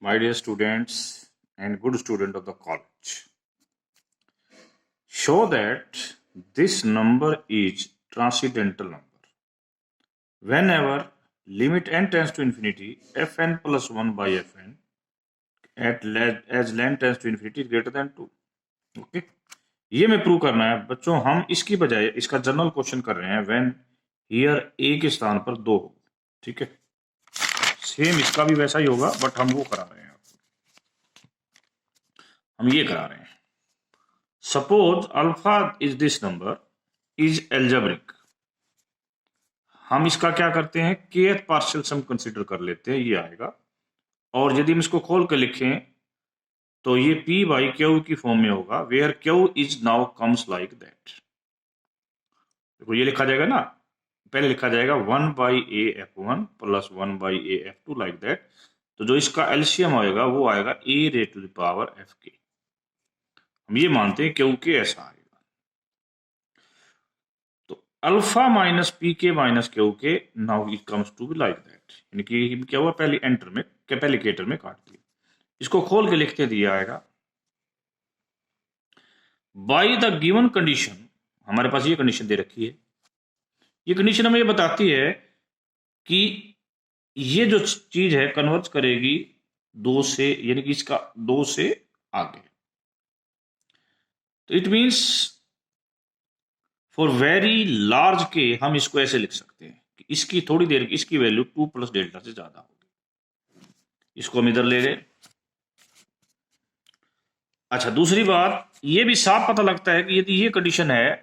My dear students and good student of the college, show that this number is transcendental number. Whenever limit n tends to infinity, fn plus 1 by fn as len tends to infinity is greater than 2. Okay, ये मैं prove करना है बच्चों। हम इसकी बजाय इसका general question कर रहे हैं व्हेन हियर ए के स्थान पर 2 हो। ठीक है, सेम इसका भी वैसा ही होगा, बट हम वो करा रहे हैं, हम ये करा रहे हैं। Suppose alpha is this number is algebraic. हम इसका क्या करते हैं, kth पार्शियल सम कंसीडर कर लेते हैं, ये आएगा। और यदि हम इसको खोल के लिखें तो ये p बाई क्यू की फॉर्म में होगा, where Q is now comes like that. देखो ये लिखा जाएगा ना, पहले लिखा जाएगा 1 by A F one plus 1 by A F two like that. तो जो इसका एलसीएम होएगा वो आएगा ए रे टू द पावर एफ के। हम ये मानते हैं क्योंकि ऐसा आएगा। तो अल्फा माइनस पी के माइनस क्यू के now it comes to be like that, यानी कि क्या हुआ, पहले एंटर में पहले केटर में काट दिया। इसको खोल के लिखते दिया आएगा बाई द गिवन कंडीशन। हमारे पास ये कंडीशन दे रखी है, ये कंडीशन हमें ये बताती है कि ये जो चीज है कन्वर्ज करेगी 2 से, यानी कि इसका 2 से आगे। तो it means for very large के हम इसको ऐसे लिख सकते हैं कि इसकी थोड़ी देर की इसकी वैल्यू 2 प्लस डेल्टा से ज्यादा होगी। इसको हम इधर ले गए। अच्छा, दूसरी बात ये भी साफ पता लगता है कि यदि ये कंडीशन है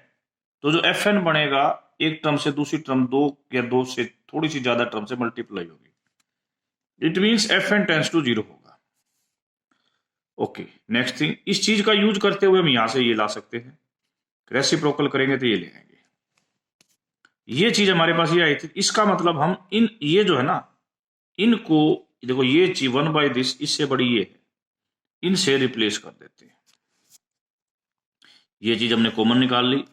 तो जो एफ एन बनेगा एक टर्म से दूसरी टर्म 2 या 2 से थोड़ी सी ज्यादा टर्म से मल्टीप्लाई होगी। It means f n tends to 0 होगा। ओके, नेक्स्ट थिंग, इस चीज का यूज करते हुए हम यहां से ये ला सकते हैं, रेसिप्रोकल करेंगे तो ये ले आएंगे। ये चीज हमारे पास ये आई थी, इसका मतलब हम इन ये जो है ना, इनको देखो ये चीज 1 बाई दिस, इससे बड़ी ये है, इनसे रिप्लेस कर देते हैं। ये चीज हमने कॉमन निकाल ली,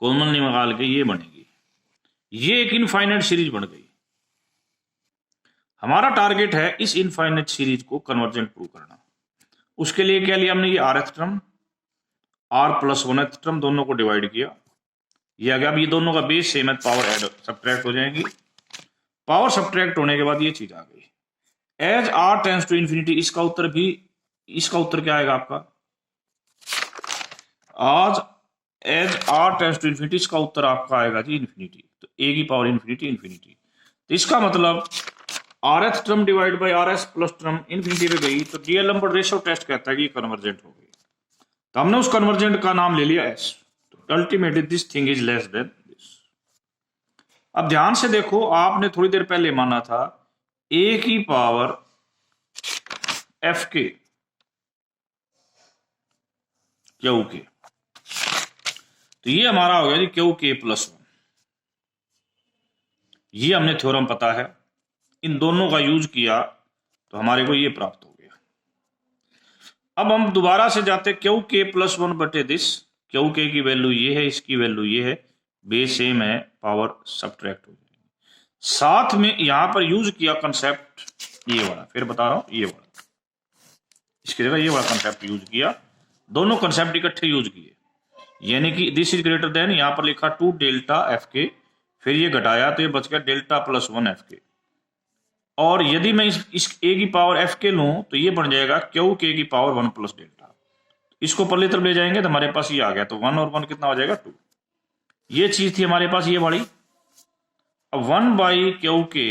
कॉमन निकाल के ये बनेगी, ये एक इनफाइनाइट सीरीज बन गई। हमारा टारगेट है इस इनफाइनाइट सीरीज को कन्वर्जेंट प्रूव करना। उसके लिए क्या लिया हमने, ये rth term r plus 1th term दोनों को डिवाइड किया, ये आ गया। अब ये दोनों का बेस सेम है, पावर ऐड सब्ट्रैक्ट हो जाएगी। पावर सब्ट्रैक्ट होने के बाद ये चीज आ गई as r tends to infinity. इसका उत्तर भी, इसका उत्तर क्या आएगा आपका, आज as r tends to infinity, इसका उत्तर आपका आएगा जी इंफिनिटी। तो a की पावर इंफिनिटी इंफिनिटी, तो इसका मतलब rth term divide by rs plus term infinity पे गई, तो रियल नंबर रेशियो टेस्ट कहता है कि कन्वर्जेंट हो गई। तो हमने उस कन्वर्जेंट का नाम ले लिया s। तो ultimately this thing is less than this. अब ध्यान से देखो, आपने थोड़ी देर पहले माना था a की पावर f के क्यू के, तो ये हमारा हो गया जी क्यू के प्लस 1। ये हमने थ्योरम पता है, इन दोनों का यूज किया तो हमारे को ये प्राप्त हो गया। अब हम दोबारा से जाते, क्यू के प्लस 1 बटे दिस, क्यू के की वैल्यू ये है, इसकी वैल्यू ये है, बेस सेम है, पावर सब्ट्रैक्ट हो जाएगी। साथ में यहां पर यूज किया कंसेप्ट ये वाला, फिर बता रहा हूं ये वाला, इसकी जगह ये वाला कंसेप्ट यूज किया, दोनों कंसेप्ट इकट्ठे यूज किए। यानी कि दिस इज ग्रेटर देन, यहां पर लिखा 2 डेल्टा एफ के, फिर ये घटाया तो ये बच गया डेल्टा प्लस 1 एफ के। और यदि मैं इस a की पावर f के लूं तो ये बन जाएगा क्यू के की पावर 1 प्लस डेल्टा। इसको पल्ले तरफ ले जाएंगे तो हमारे पास ये आ गया, तो 1 और 1 कितना हो जाएगा 2। ये चीज थी हमारे पास ये वाली। अब 1 बाई क्यू के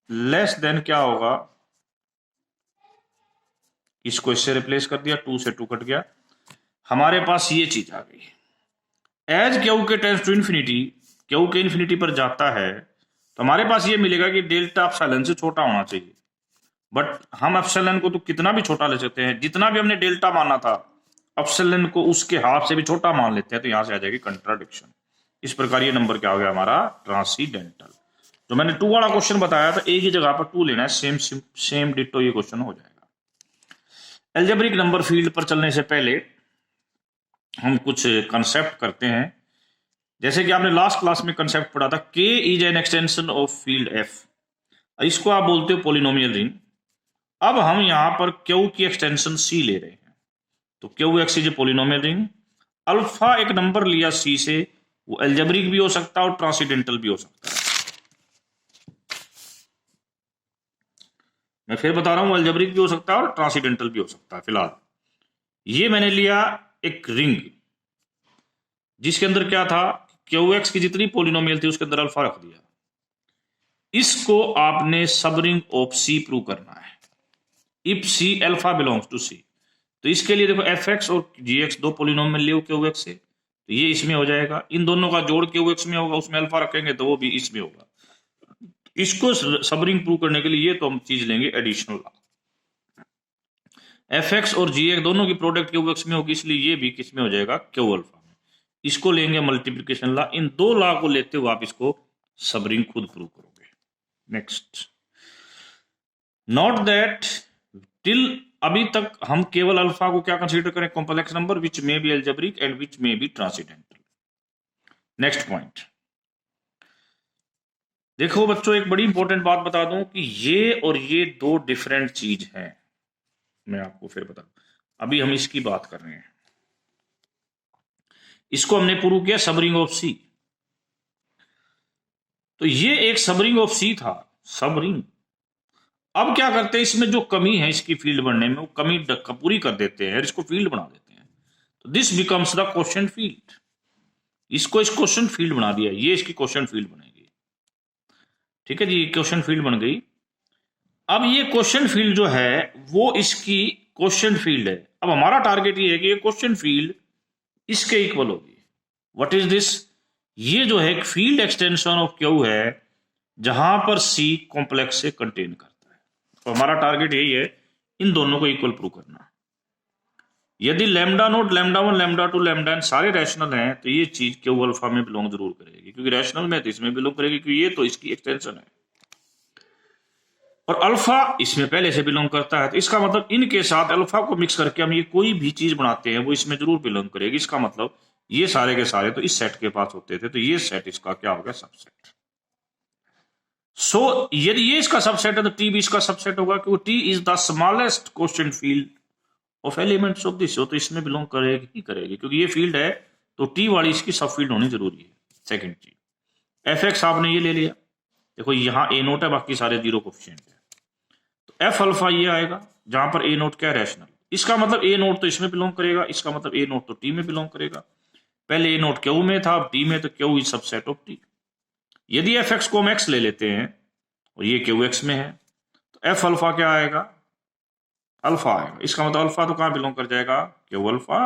लेस देन क्या होगा, इसको इससे रिप्लेस कर दिया, 2 से 2 कट गया, हमारे पास ये चीज आ गई एज क्यू के टेंस टू इंफिनिटी। क्यू के इंफिनिटी पर जाता है तो हमारे पास ये मिलेगा कि डेल्टा एप्सिलॉन से छोटा होना चाहिए, बट हम एप्सिलॉन को तो कितना भी छोटा ले सकते हैं, जितना भी हमने डेल्टा माना था एप्सिलॉन को उसके हाफ से भी छोटा मान लेते हैं, तो यहां से आ जाएगी कंट्राडिक्शन। इस प्रकार ये नंबर क्या हो गया हमारा, ट्रांसीडेंटल। जो मैंने 2 वाला क्वेश्चन बताया था, एक ही जगह पर 2 लेना है, सेम डिटो ये क्वेश्चन हो जाएगा। एल्जेब्रिक नंबर फील्ड पर चलने से पहले हम कुछ कंसेप्ट करते हैं। जैसे कि आपने लास्ट क्लास में कंसेप्ट पढ़ा था, K is an extension of field F। इसको आप बोलते हो पोलिनोमियल रिंग। अब हम यहां पर क्यू की एक्सटेंशन सी ले रहे हैं, तो Q x is a polynomial ring. Alpha एक नंबर लिया सी से, वो एल्जेब्रिक भी हो सकता है और ट्रांसीडेंटल भी हो सकता है। मैं फिर बता रहा हूं, एल्जेब्रिक भी हो सकता है और ट्रांसीडेंटल भी हो सकता है। फिलहाल ये मैंने लिया एक रिंग जिसके अंदर क्या था, क्यू एक्स की जितनी पोलिनोमियल थी उसके अंदर अल्फा रख दिया। इसको आपने सब रिंग ऑफ सी प्रूव करना है, if C alpha belongs to C. तो इसके लिए देखो एफ एक्स और जी एक्स दो पोलिनोमियल लियो क्यू एक्स से, तो ये इसमें हो जाएगा। इन दोनों का जोड़ क्यू एक्स में होगा, उसमें अल्फा रखेंगे तो वो भी इसमें होगा। इसको सब रिंग प्रूव करने के लिए ये तो हम चीज लेंगे एडिशनल लॉ। एफ एक्स और जी एक्स दोनों की प्रोडक्ट क्यू एक्स में होगी, इसलिए ये भी किस में हो जाएगा, क्यू अल्फा में। इसको लेंगे मल्टीप्लीकेशन लॉ। इन दो लॉ को लेते हुए आप इसको सब रिंग खुद प्रूव करोगे। नेक्स्ट, नोट दैट टिल अभी तक हम केवल अल्फा को क्या कंसीडर करें, complex number which may be algebraic and which may be transcendental. Next point देखो बच्चों, एक बड़ी इंपॉर्टेंट बात बता दूं कि ये और ये दो डिफरेंट चीज हैं। मैं आपको फिर बता दूं, अभी हम इसकी बात कर रहे हैं। इसको हमने प्रूव किया सब रिंग ऑफ सी, तो ये एक सब रिंग ऑफ सी था, सब रिंग। अब क्या करते हैं, इसमें जो कमी है इसकी फील्ड बनने में, वो कमी पूरी कर देते हैं, इसको फील्ड बना देते हैं। तो this becomes the question field. इसको इस क्वेश्चन फील्ड बना दिया, ये इसकी क्वेश्चन फील्ड बनेगी। ठीक है जी, क्वेश्चन फील्ड बन गई। अब ये क्वेश्चन फील्ड जो है वो इसकी क्वेश्चन फील्ड है। अब हमारा टारगेट ये है कि ये क्वेश्चन फील्ड इसके इक्वल होगी। व्हाट इज दिस, ये जो है फील्ड एक्सटेंशन ऑफ क्यू है जहां पर सी कॉम्प्लेक्स से कंटेन करता है। तो हमारा टारगेट यही है, इन दोनों को इक्वल प्रूव करना। यदि lambda naught, lambda one, lambda two, lambda n सारे रैशनल हैं, तो ये चीज क्यू अल्फा में बिलोंग जरूर करेगी, क्योंकि रैशनल में तो इसमें बिलोंग करेगी, क्योंकि ये तो इसकी एक्सटेंशन है और अल्फा इसमें पहले से बिलोंग करता है। तो इसका मतलब इनके साथ अल्फा को मिक्स करके हम ये कोई भी चीज बनाते हैं वो इसमें जरूर बिलोंग करेगी। इसका मतलब ये सारे के सारे तो इस सेट के पास होते थे, तो ये सेट इसका क्या हो गया, सबसेट। सो यदि ये इसका सबसेट है तो टी भी इसका सबसेट होगा, क्योंकि T is the smallest question field of elements of this. तो इसमें बिलोंग करेगी ही करेगी, क्योंकि ये फील्ड है तो टी वाली इसकी सब फील्ड होनी जरूरी है। सेकंड चीज, एफ एक्स आपने ये ले लिया, देखो यहां ए नोट है, बाकी सारे जीरो कोफिशिएंट है, तो एफ अल्फा ये आएगा जहां पर ए नोट क्या है, रैशनल। इसका मतलब ए नोट तो इसमें बिलोंग करेगा, इसका मतलब ए नोट तो टी में बिलोंग करेगा। पहले ए नोट क्यू में था, अब टी में, तो Q is subset of T. यदि एफ एक्स को हम एक्स ले लेते हैं और ये क्यू एक्स में है, तो एफ अल्फा क्या आएगा, अल्फा आएगा। इसका मतलब अल्फा तो कहां बिलोंग कर जाएगा, क्यू अल्फा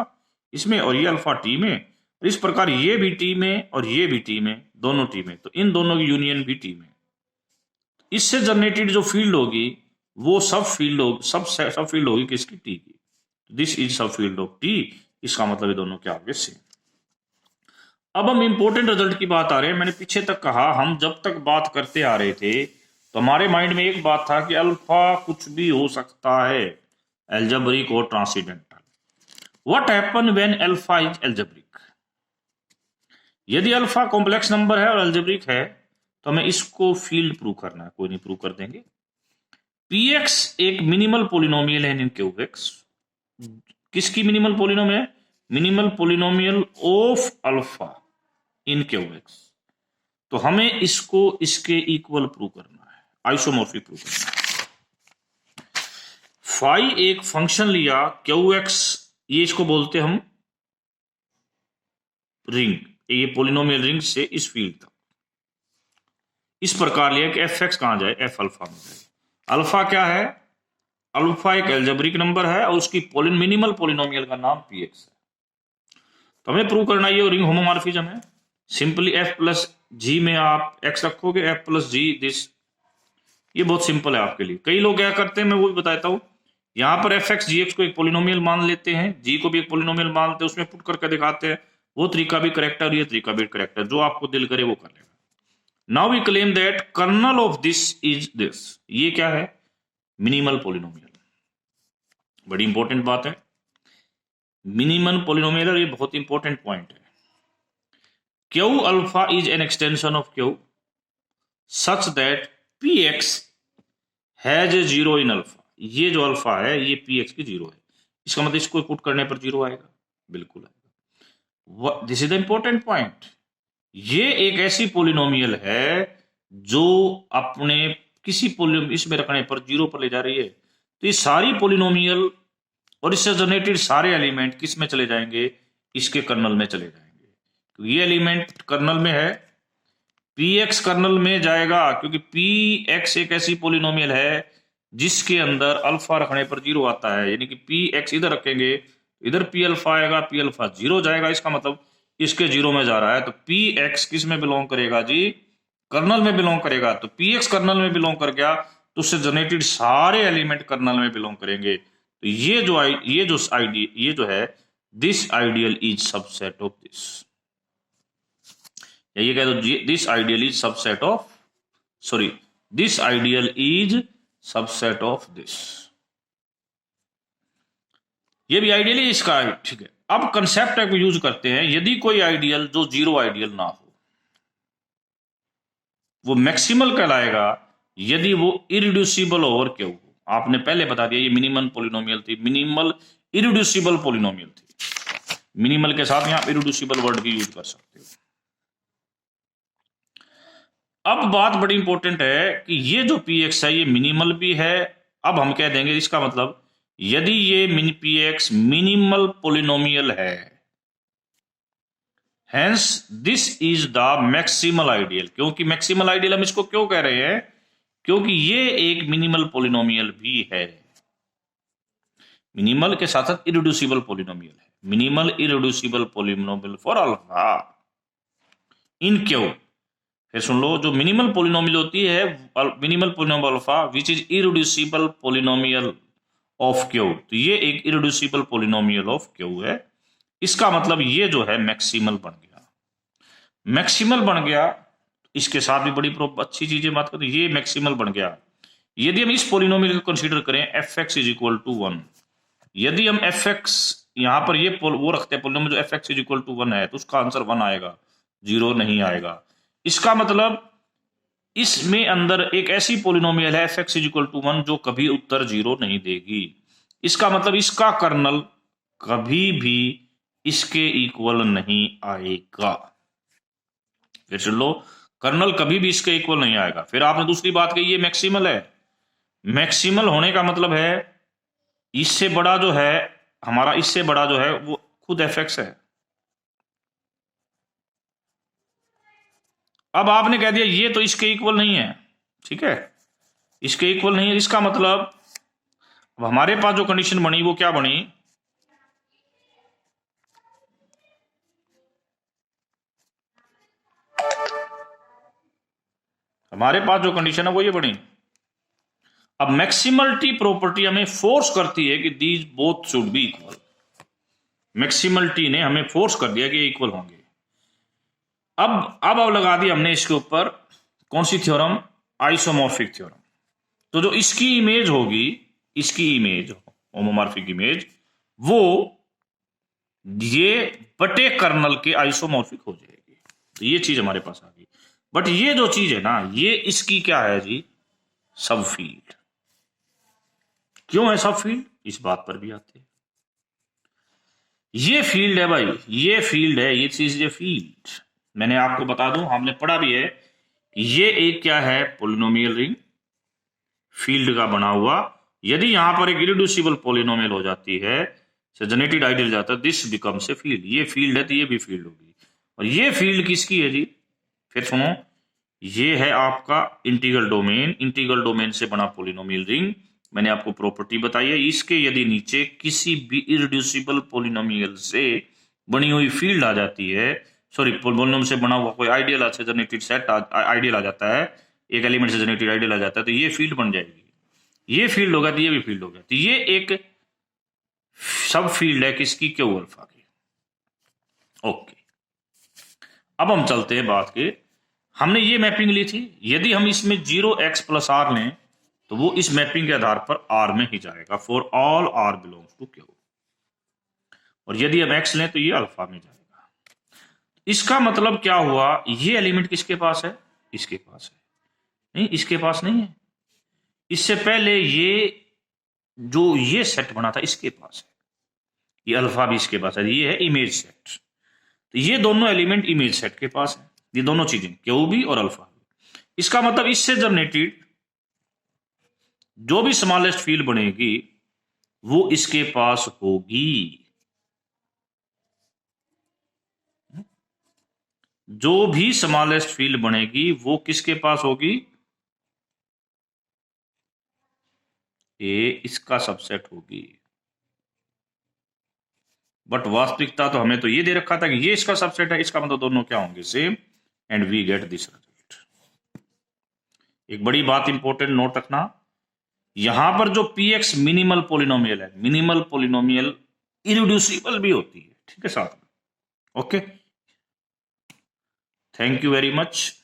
इसमें, और ये अल्फा टी में। इस प्रकार ये भी टी में और ये भी टी में, दोनों टी में, तो इन दोनों की यूनियन भी टी में। इससे जनरेटेड जो फील्ड होगी वो सब फील्ड होगी, सब फील्ड होगी किसकी, टी की। दिस इज सब फील्ड ऑफ टी। इसका मतलब ये दोनों क्या होंगे, सेम। अब हम इंपॉर्टेंट रिजल्ट की बात आ रहे हैं। मैंने पीछे तक कहा, हम जब तक बात करते आ रहे थे तो हमारे माइंड में एक बात था कि अल्फा कुछ भी हो सकता है, एल्जेब्रिक और transcendental. What happen when alpha is algebraic, यदि अल्फा कॉम्प्लेक्स नंबर है और एल्जेब्रिक है तो हमें इसको फील्ड प्रूव करना है। कोई नहीं, प्रूव कर देंगे। px एक मिनिमल पोलिनोमियल है इन क्यूएक्स। किसकी मिनिमल पोलिनोमियल है, मिनिमल पोलिनोमियल ऑफ अल्फा इन क्यूएक्स। तो हमें इसको इसके इक्वल प्रूव करना है, आइसोमॉर्फिक प्रूव करना है। फाई एक फंक्शन लिया क्यूएक्स, ये इसको बोलते हम रिंग, ये पोलिनोमियल रिंग से इस फील्ड तक इस प्रकार लिया कि एफ एक्स कहां जाए, एफ अल्फा में जाए। अल्फा क्या है, अल्फा एक एल्जेब्रिक नंबर है और उसकी मिनिमल पोलिनोमियल का नाम पी एक्स है। तो हमें प्रूव करना ये रिंग होमोमॉर्फिज्म है। सिंपली एफ प्लस जी में आप एक्स रखोगे, एफ प्लस जी दिस, ये बहुत सिंपल है आपके लिए। कई लोग क्या करते हैं, मैं वो भी बताता हूं, यहां पर एफ एक्स जी एक्स को एक पोलिनोमियल मान लेते हैं, जी को भी एक पोलिनोमियल मानते हैं, उसमें पुट करके दिखाते हैं। वो तरीका भी करेक्ट है और ये तरीका भी करेक्ट है, जो आपको दिल करे वो कर लेगा। Now we claim that kernel of this is this, ये क्या है, मिनिमल पोलिनोमियल। बड़ी इंपॉर्टेंट बात है, मिनिमल पोलिनोमियल, और ये बहुत इंपॉर्टेंट पॉइंट है। Q alpha is an extension of Q such that P x has a zero in alpha. ये जो अल्फा है ये पी एक्स की 0 है, इसका मतलब इसको पुट करने पर 0 आएगा, बिल्कुल आएगा। This is the important point. ये एक ऐसी पोलिनोमियल है जो अपने किसी पोलिनोमियल इसमें रखने पर 0 पर ले जा रही है। तो ये सारी पोलिनोमियल और इससे जनरेटेड सारे एलिमेंट किस में चले जाएंगे, इसके कर्नल में चले जाएंगे। तो ये एलिमेंट कर्नल में है, पी एक्स कर्नल में जाएगा, क्योंकि पी एक्स एक ऐसी पोलिनोमियल है जिसके अंदर अल्फा रखने पर 0 आता है, यानी कि पी एक्स इधर रखेंगे, इधर पी अल्फा आएगा, पी अल्फा 0 जाएगा, इसका मतलब इसके 0 में जा रहा है। तो पी एक्स किस में बिलोंग करेगा जी, कर्नल में बिलोंग करेगा। तो पी एक्स कर्नल में बिलोंग कर गया तो उससे जनरेटेड सारे एलिमेंट कर्नल में बिलोंग करेंगे। तो ये जो है this ideal is subset of this, या ये कह दो this ideal is subset of, sorry this ideal is subset of this, ये भी आइडियल है इसका, ठीक है। अब कंसेप्ट को यूज करते हैं, यदि कोई आइडियल जो 0 आइडियल ना हो वो मैक्सिमल कहलाएगा यदि वो इरिड्यूसिबल ओवर क्यू हो। आपने पहले बता दिया ये मिनिमल पोलिनोमियल थी, मिनिमल इरिड्यूसिबल पोलिनोमियल थी। मिनिमल के साथ यहां इरिड्यूसिबल वर्ड भी यूज कर सकते हो। अब बात बड़ी इंपॉर्टेंट है कि ये जो पी एक्स है ये मिनिमल भी है। अब हम कह देंगे इसका मतलब यदि ये पी एक्स मिनिमल पोलिनोमियल है, hence this is the maximal ideal. क्योंकि मैक्सिमल आइडियल हम इसको क्यों कह रहे हैं, क्योंकि ये एक मिनिमल पोलिनोमियल भी है, मिनिमल के साथ साथ इरिड्यूसिबल पोलिनोमियल है, minimal irreducible polynomial for alpha in Q. फिर सुन लो, जो मिनिमल पोलिनोमियल होती है minimal polynomial alpha which is irreducible polynomial of Q, तो ये एक इरिड्यूसिबल पोलिनोमियल ऑफ क्यू है। इसका मतलब ये जो है मैक्सिमल बन गया, मैक्सिमल बन गया। इसके साथ भी बड़ी अच्छी चीजें बात करें, ये मैक्सिमल बन गया। यदि हम इस पोलिनोमियल को कंसीडर करें f x is equal to 1, यदि हम एफ एक्स यहां पर ये वो रखते हैं पोलिनोमियल जो f x is equal to 1 है, तो उसका आंसर 1 आएगा, 0 नहीं आएगा। इसका मतलब इसमें अंदर एक ऐसी पोलिनोमियल है f x is equal to 1 जो कभी उत्तर 0 नहीं देगी। इसका मतलब इसका कर्नल कभी भी इसके इक्वल नहीं आएगा। फिर सुन लो, कर्नल कभी भी इसके इक्वल नहीं आएगा। फिर आपने दूसरी बात कही ये मैक्सिमल है, मैक्सिमल होने का मतलब है इससे बड़ा जो है हमारा, इससे बड़ा जो है वो खुद एफ एक्स है। अब आपने कह दिया ये तो इसके इक्वल नहीं है, ठीक है, इसके इक्वल नहीं है। इसका मतलब अब हमारे पास जो कंडीशन बनी वो क्या बनी, हमारे पास जो कंडीशन है वो ये बनी। अब मैक्सिमलिटी प्रॉपर्टी हमें फोर्स करती है कि these both should be equal. Maximality ने हमें फोर्स कर दिया कि इक्वल होंगे। अब लगा दी हमने इसके ऊपर कौन सी थ्योरम, आइसोमॉर्फिक थ्योरम। तो जो इसकी इमेज होगी, इसकी इमेज होमोमॉर्फिक इमेज, वो ये बटे कर्नल के आइसोमॉर्फिक हो जाएगी। तो ये चीज हमारे पास आ गई। बट ये जो चीज है ना, ये इसकी क्या है जी, सब फील्ड। क्यों है सब फील्ड, इस बात पर भी आते हैं। ये फील्ड है भाई, ये फील्ड है, ये चीज, ये फील्ड मैंने आपको बता दूं, हमने पढ़ा भी है कि ये एक क्या है, पोलिनोमियल रिंग फील्ड का बना हुआ। यदि यहां पर एक इरिड्यूसिबल पोलिनोमियल हो जाती है, जनरेटेड आइडियल जाता है, दिस बिकम्स ए फील्ड। ये फील्ड है तो ये भी फील्ड होगी। और ये फील्ड किसकी है जी, फिर सुनो, ये है आपका इंटीग्रल डोमेन, इंटीग्रल डोमेन से बना पोलिनोमियल रिंग। मैंने आपको प्रॉपर्टी बताई है, इसके यदि नीचे किसी भी इरिड्यूसिबल पोलिनोमियल से बनी हुई फील्ड आ जाती है, सॉरी पोलिनोमियल से बना हुआ कोई आइडियल से जनरेटेड सेट आइडियल आ जाता है, एक एलिमेंट से जनरेटेड आइडियल आ जाता है, तो ये फील्ड बन जाएगी। ये फील्ड होगा तो ये भी फील्ड होगा। तो ये एक सब फील्ड है किसकी, क्यू अल्फा की। ओके, अब हम चलते हैं बात के, हमने ये मैपिंग ली थी, यदि हम इसमें 0x + r लें तो वो इस मैपिंग के आधार पर r में ही जाएगा, for all r belongs to q। और यदि हम x लें तो ये अल्फा में जाएगा। इसका मतलब क्या हुआ, ये एलिमेंट किसके पास है, इसके पास है, नहीं इसके पास नहीं है। इससे पहले ये जो ये सेट बना था इसके पास है, ये अल्फा भी इसके पास है, ये है इमेज सेट। तो ये दोनों एलिमेंट इमेज सेट के पास है, ये दोनों चीजें क्यू भी और अल्फा भी। इसका मतलब इससे जनरेटेड जो भी स्मॉलेस्ट फील्ड बनेगी वो इसके पास होगी, जो भी स्मॉलेस्ट फील्ड बनेगी वो किसके पास होगी, ये इसका सबसेट होगी। बट वास्तविकता तो हमें तो ये दे रखा था कि ये इसका सबसेट है, इसका मतलब दोनों क्या होंगे, same, and we get this result. एक बड़ी बात इंपॉर्टेंट नोट रखना, यहां पर जो px मिनिमल पोलिनोमियल है, मिनिमल पोलिनोमियल इरिड्यूसिबल भी होती है, ठीक है साथ में। Okay, thank you very much.